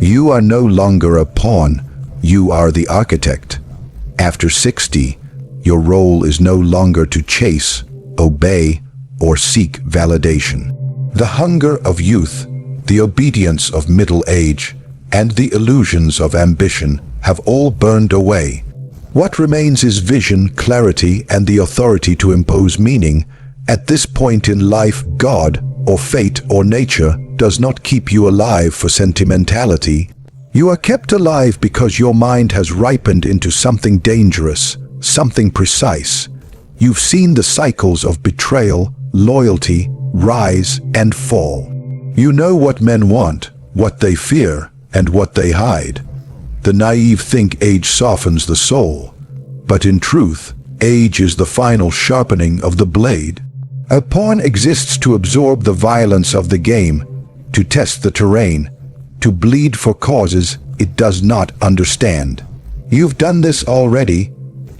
You are no longer a pawn, you are the architect. After 60, your role is no longer to chase, obey, or seek validation. The hunger of youth, the obedience of middle age, and the illusions of ambition have all burned away. What remains is vision, clarity, and the authority to impose meaning. At this point in life, God, or fate, or nature does not keep you alive for sentimentality. You are kept alive because your mind has ripened into something dangerous, something precise. You've seen the cycles of betrayal, loyalty, rise, and fall. You know what men want, what they fear, and what they hide. The naive think age softens the soul, but in truth, age is the final sharpening of the blade. A pawn exists to absorb the violence of the game, to test the terrain, to bleed for causes it does not understand. You've done this already.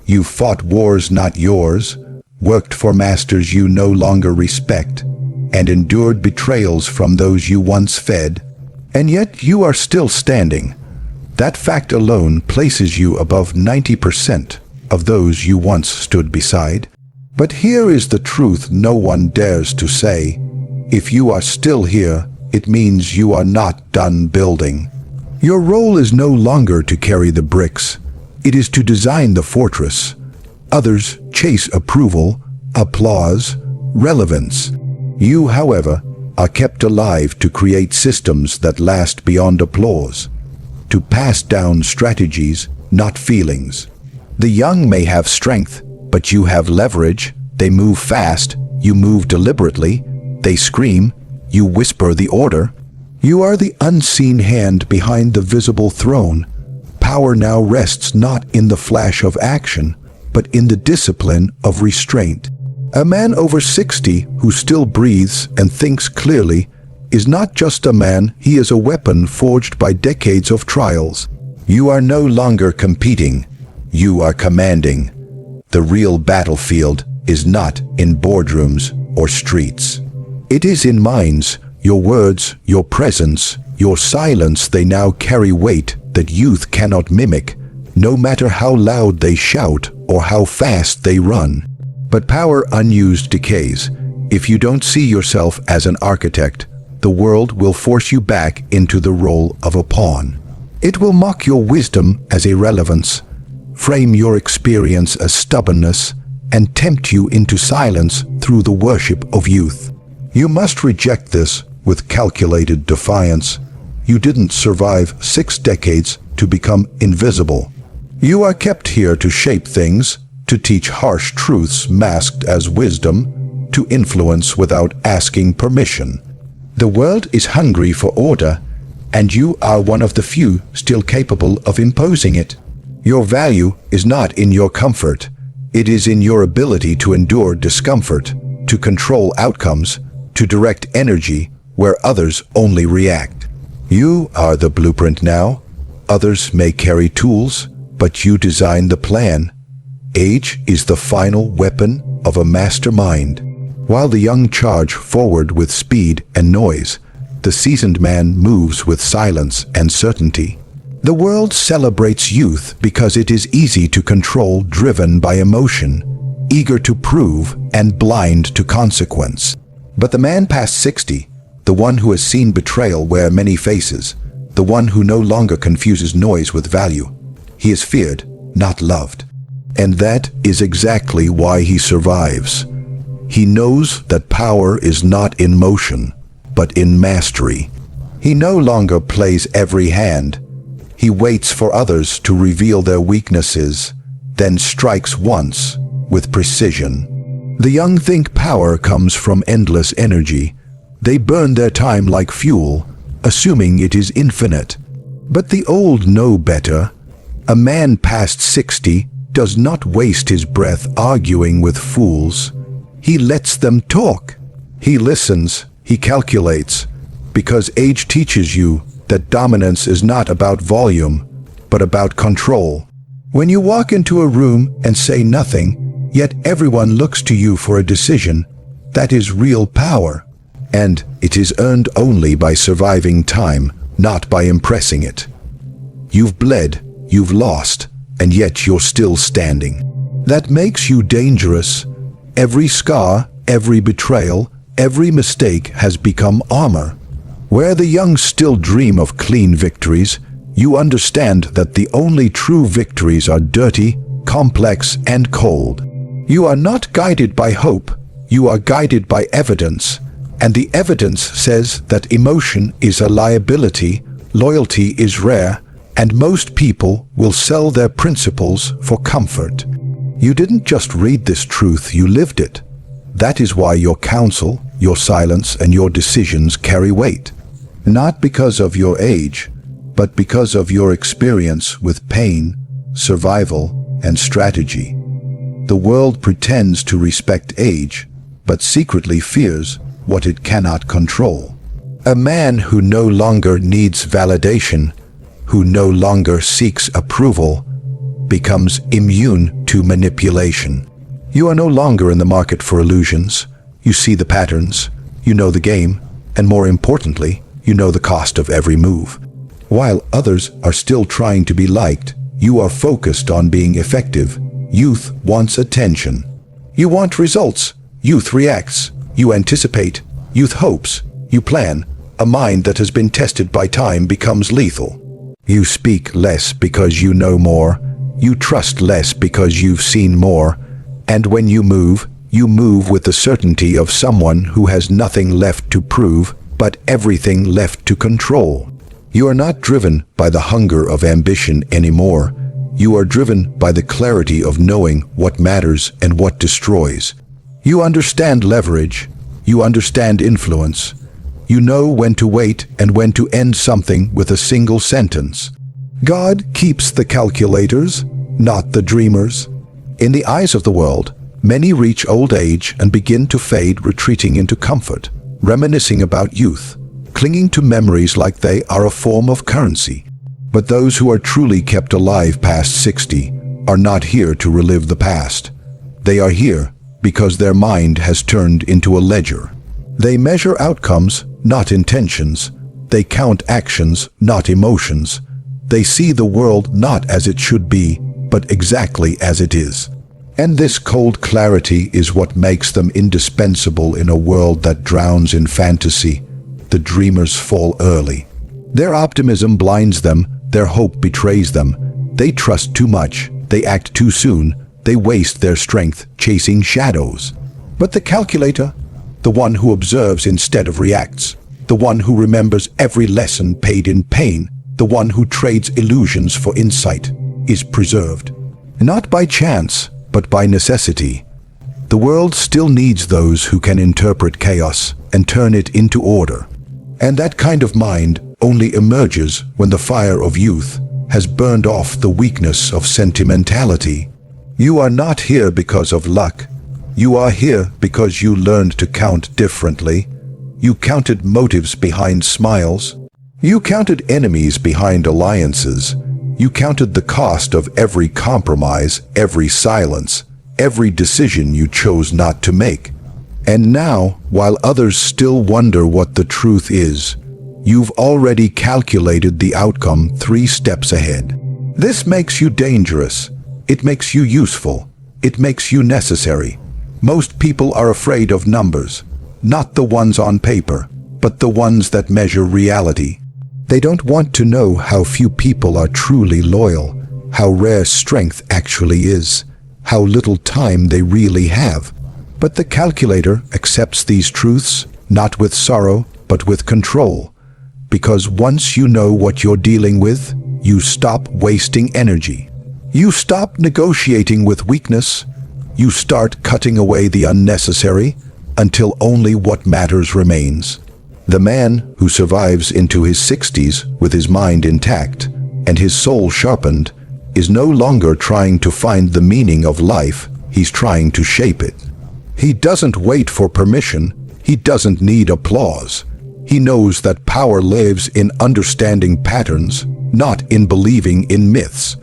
You've fought wars not yours, worked for masters you no longer respect, and endured betrayals from those you once fed. And yet you are still standing. That fact alone places you above 90% of those you once stood beside. But here is the truth no one dares to say. If you are still here, it means you are not done building. Your role is no longer to carry the bricks. It is to design the fortress. Others chase approval, applause, relevance. You, however, are kept alive to create systems that last beyond applause, to pass down strategies, not feelings. The young may have strength, but you have leverage. They move fast, you move deliberately. They scream, you whisper the order. You are the unseen hand behind the visible throne. Power now rests not in the flash of action, but in the discipline of restraint. A man over 60 who still breathes and thinks clearly is not just a man, he is a weapon forged by decades of trials. You are no longer competing, you are commanding. The real battlefield is not in boardrooms or streets. It is in minds, your words, your presence, your silence. They now carry weight that youth cannot mimic, no matter how loud they shout or how fast they run. But power unused decays. If you don't see yourself as an architect, the world will force you back into the role of a pawn. It will mock your wisdom as irrelevance, frame your experience as stubbornness, and tempt you into silence through the worship of youth. You must reject this with calculated defiance. You didn't survive 6 decades to become invisible. You are kept here to shape things, to teach harsh truths masked as wisdom, to influence without asking permission. The world is hungry for order, and you are one of the few still capable of imposing it. Your value is not in your comfort. It is in your ability to endure discomfort, to control outcomes, to direct energy where others only react. You are the blueprint now. Others may carry tools, but you design the plan. Age is the final weapon of a mastermind. While the young charge forward with speed and noise, the seasoned man moves with silence and certainty. The world celebrates youth because it is easy to control, driven by emotion, eager to prove, and blind to consequence. But the man past 60, the one who has seen betrayal wear many faces, the one who no longer confuses noise with value, he is feared, not loved. And that is exactly why he survives. He knows that power is not in motion, but in mastery. He no longer plays every hand. He waits for others to reveal their weaknesses, then strikes once with precision. The young think power comes from endless energy. They burn their time like fuel, assuming it is infinite. But the old know better. A man past 60 does not waste his breath arguing with fools. He lets them talk. He listens, he calculates, because age teaches you that dominance is not about volume, but about control. When you walk into a room and say nothing, yet everyone looks to you for a decision, that is real power. And it is earned only by surviving time, not by impressing it. You've bled, you've lost, and yet you're still standing. That makes you dangerous. Every scar, every betrayal, every mistake has become armor. Where the young still dream of clean victories, you understand that the only true victories are dirty, complex, and cold. You are not guided by hope, you are guided by evidence, and the evidence says that emotion is a liability, loyalty is rare, and most people will sell their principles for comfort. You didn't just read this truth, you lived it. That is why your counsel, your silence, and your decisions carry weight. Not because of your age, but because of your experience with pain, survival, and strategy. The world pretends to respect age, but secretly fears what it cannot control. A man who no longer needs validation, who no longer seeks approval, becomes immune to manipulation. You are no longer in the market for illusions. You see the patterns, you know the game, and more importantly, you know the cost of every move. While others are still trying to be liked, you are focused on being effective. Youth wants attention. You want results. Youth reacts. You anticipate. Youth hopes. You plan. A mind that has been tested by time becomes lethal. You speak less because you know more. You trust less because you've seen more. And when you move with the certainty of someone who has nothing left to prove, but everything left to control. You are not driven by the hunger of ambition anymore. You are driven by the clarity of knowing what matters and what destroys. You understand leverage. You understand influence. You know when to wait and when to end something with a single sentence. God keeps the calculators, not the dreamers. In the eyes of the world, many reach old age and begin to fade, retreating into comfort, reminiscing about youth, clinging to memories like they are a form of currency. But those who are truly kept alive past 60 are not here to relive the past. They are here because their mind has turned into a ledger. They measure outcomes, not intentions. They count actions, not emotions. They see the world not as it should be, but exactly as it is. And this cold clarity is what makes them indispensable in a world that drowns in fantasy. The dreamers fall early. Their optimism blinds them, their hope betrays them. They trust too much, they act too soon, they waste their strength chasing shadows. But the calculator, the one who observes instead of reacts, the one who remembers every lesson paid in pain, the one who trades illusions for insight, is preserved. Not by chance, but by necessity. The world still needs those who can interpret chaos and turn it into order. And that kind of mind only emerges when the fire of youth has burned off the weakness of sentimentality. You are not here because of luck. You are here because you learned to count differently. You counted motives behind smiles. You counted enemies behind alliances. You counted the cost of every compromise, every silence, every decision you chose not to make. And now, while others still wonder what the truth is, you've already calculated the outcome 3 steps ahead. This makes you dangerous. It makes you useful. It makes you necessary. Most people are afraid of numbers, not the ones on paper, but the ones that measure reality. They don't want to know how few people are truly loyal, how rare strength actually is, how little time they really have. But the calculator accepts these truths, not with sorrow, but with control. Because once you know what you're dealing with, you stop wasting energy. You stop negotiating with weakness. You start cutting away the unnecessary until only what matters remains. The man who survives into his 60s with his mind intact and his soul sharpened is no longer trying to find the meaning of life, he's trying to shape it. He doesn't wait for permission, he doesn't need applause. He knows that power lives in understanding patterns, not in believing in myths.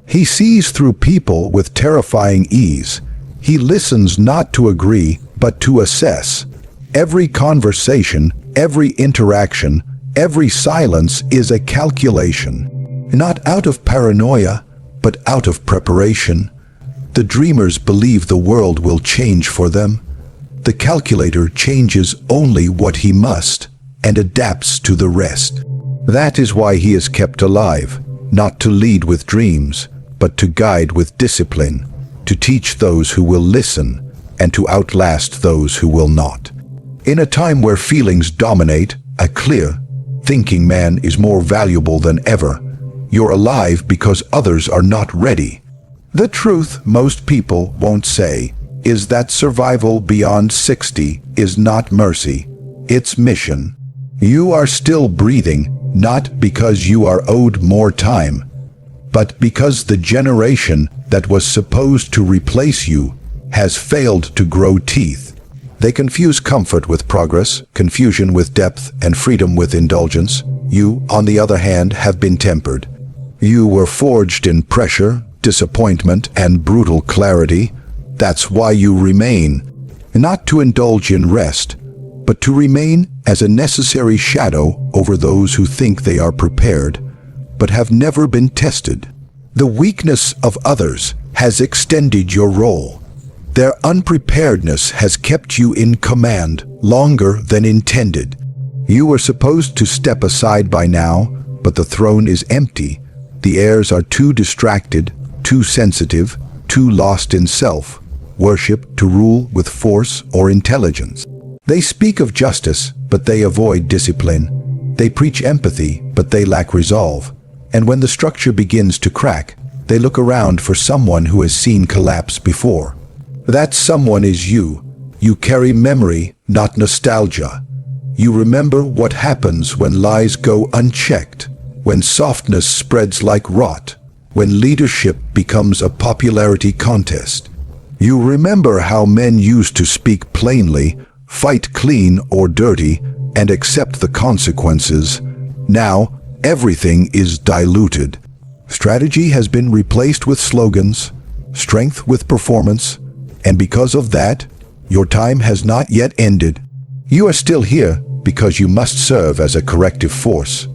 He sees through people with terrifying ease. He listens not to agree, but to assess. Every conversation, every interaction, Every silence is a calculation, not out of paranoia, but out of preparation. The dreamers believe the world will change for them. The calculator changes only what he must and adapts to the rest. That is why he is kept alive, not to lead with dreams, but to guide with discipline, to teach those who will listen, and to outlast those who will not. In a time where feelings dominate, a clear, thinking man is more valuable than ever. You're alive because others are not ready. The truth most people won't say is that survival beyond 60 is not mercy, it's mission. You are still breathing, not because you are owed more time, but because the generation that was supposed to replace you has failed to grow teeth. They confuse comfort with progress, confusion with depth, and freedom with indulgence. You, on the other hand, have been tempered. You were forged in pressure, disappointment, and brutal clarity. That's why you remain, not to indulge in rest, but to remain as a necessary shadow over those who think they are prepared, but have never been tested. The weakness of others has extended your role. Their unpreparedness has kept you in command longer than intended. You were supposed to step aside by now, but the throne is empty. The heirs are too distracted, too sensitive, too lost in self, worship to rule with force or intelligence. They speak of justice, but they avoid discipline. They preach empathy, but they lack resolve. And when the structure begins to crack, they look around for someone who has seen collapse before. That someone is you. You carry memory, not nostalgia. You remember what happens when lies go unchecked, when softness spreads like rot, when leadership becomes a popularity contest. You remember how men used to speak plainly, fight clean or dirty, and accept the consequences. Now, everything is diluted. Strategy has been replaced with slogans, strength with performance, and because of that, your time has not yet ended. You are still here because you must serve as a corrective force.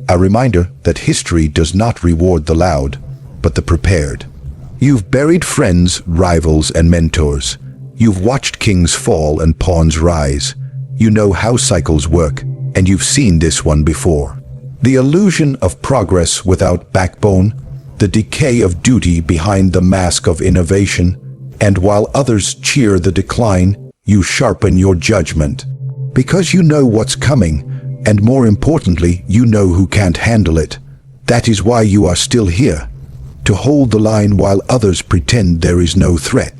A reminder that history does not reward the loud, but the prepared. You've buried friends, rivals, and mentors. You've watched kings fall and pawns rise. You know how cycles work, and you've seen this one before. The illusion of progress without backbone, the decay of duty behind the mask of innovation, and while others cheer the decline, you sharpen your judgment. Because you know what's coming, and more importantly, you know who can't handle it. That is why you are still here, to hold the line while others pretend there is no threat.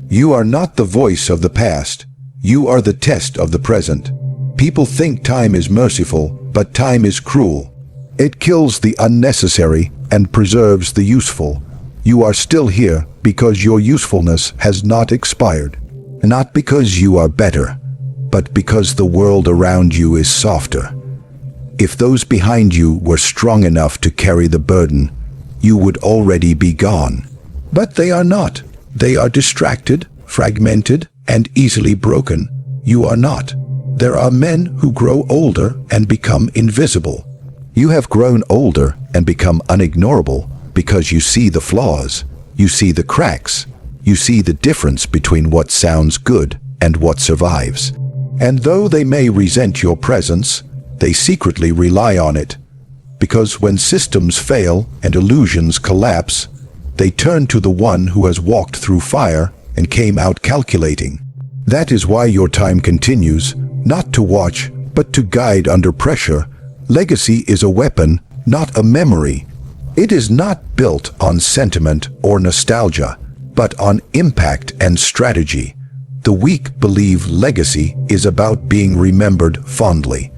You are not the voice of the past. You are the test of the present. People think time is merciful, but time is cruel. It kills the unnecessary and preserves the useful. You are still here because your usefulness has not expired. Not because you are better, but because the world around you is softer. If those behind you were strong enough to carry the burden, you would already be gone. But they are not. They are distracted, fragmented, and easily broken. You are not. There are men who grow older and become invisible. You have grown older and become unignorable because you see the flaws, you see the cracks, you see the difference between what sounds good and what survives. And though they may resent your presence, they secretly rely on it. Because when systems fail and illusions collapse, they turn to the one who has walked through fire and came out calculating. That is why your time continues, not to watch, but to guide under pressure. Legacy is a weapon, not a memory. It is not built on sentiment or nostalgia, but on impact and strategy. The weak believe legacy is about being remembered fondly.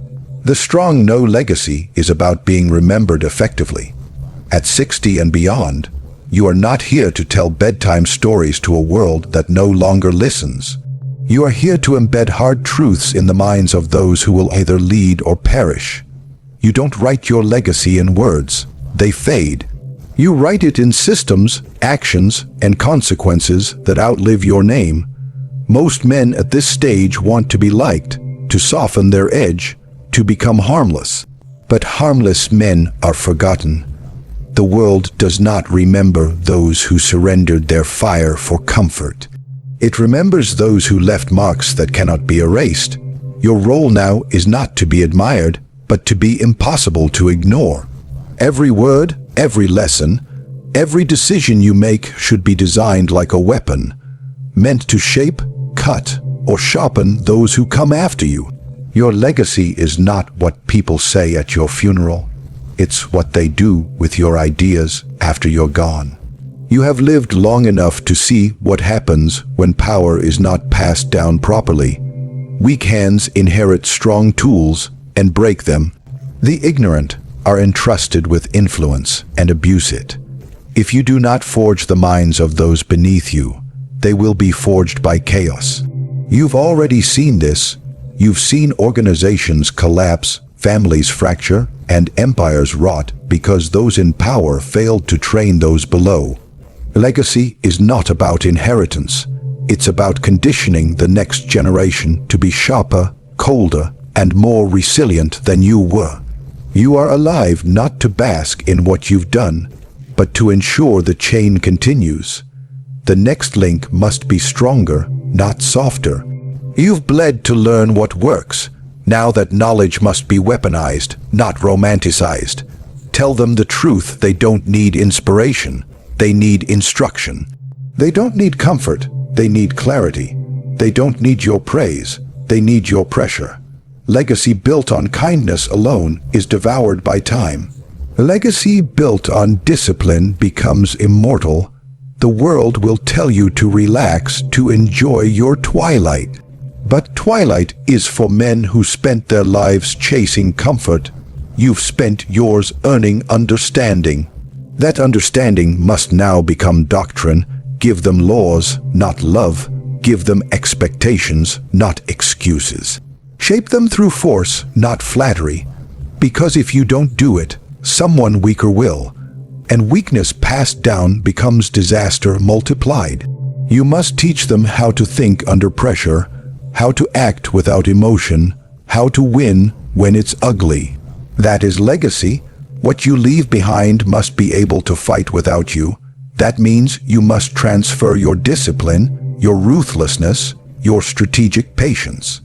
The strong know legacy is about being remembered effectively. At 60 and beyond, you are not here to tell bedtime stories to a world that no longer listens. You are here to embed hard truths in the minds of those who will either lead or perish. You don't write your legacy in words. They fade. You write it in systems, actions, and consequences that outlive your name. Most men at this stage want to be liked, to soften their edge, to become harmless. But harmless men are forgotten. The world does not remember those who surrendered their fire for comfort. It remembers those who left marks that cannot be erased. Your role now is not to be admired, but to be impossible to ignore. Every word, every lesson, every decision you make should be designed like a weapon, meant to shape, cut, or sharpen those who come after you. Your legacy is not what people say at your funeral. It's what they do with your ideas after you're gone. You have lived long enough to see what happens when power is not passed down properly. Weak hands inherit strong tools and break them. The ignorant are entrusted with influence and abuse it. If you do not forge the minds of those beneath you, they will be forged by chaos. You've already seen this. You've seen organizations collapse, families fracture, and empires rot because those in power failed to train those below. Legacy is not about inheritance. It's about conditioning the next generation to be sharper, colder, and more resilient than you were. You are alive not to bask in what you've done, but to ensure the chain continues. The next link must be stronger, not softer. You've bled to learn what works. Now that knowledge must be weaponized, not romanticized. Tell them the truth. They don't need inspiration. They need instruction. They don't need comfort. They need clarity. They don't need your praise. They need your pressure. Legacy built on kindness alone is devoured by time. Legacy built on discipline becomes immortal. The world will tell you to relax, to enjoy your twilight. But twilight is for men who spent their lives chasing comfort. You've spent yours earning understanding. That understanding must now become doctrine. Give them laws, not love. Give them expectations, not excuses. Shape them through force, not flattery. Because if you don't do it, someone weaker will. And weakness passed down becomes disaster multiplied. You must teach them how to think under pressure, how to act without emotion, how to win when it's ugly. That is legacy. What you leave behind must be able to fight without you. That means you must transfer your discipline, your ruthlessness, your strategic patience.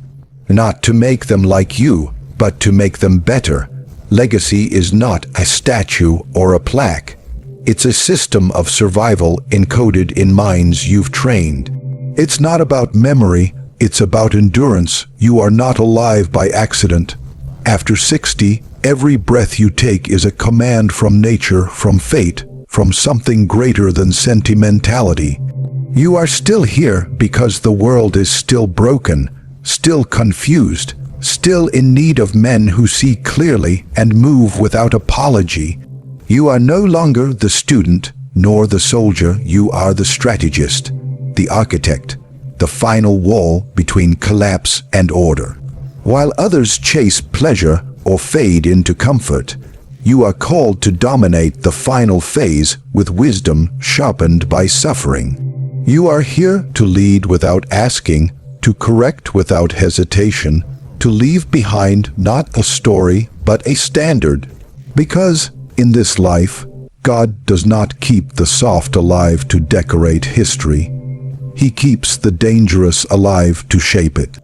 Not to make them like you, but to make them better. Legacy is not a statue or a plaque. It's a system of survival encoded in minds you've trained. It's not about memory. It's about endurance. You are not alive by accident. After 60, every breath you take is a command from nature, from fate, from something greater than sentimentality. You are still here because the world is still broken, still confused, still in need of men who see clearly and move without apology. You are no longer the student, nor the soldier. You are the strategist, the architect, the final wall between collapse and order. While others chase pleasure or fade into comfort, you are called to dominate the final phase with wisdom sharpened by suffering. You are here to lead without asking, to correct without hesitation, to leave behind not a story but a standard. Because in this life, God does not keep the soft alive to decorate history. He keeps the dangerous alive to shape it.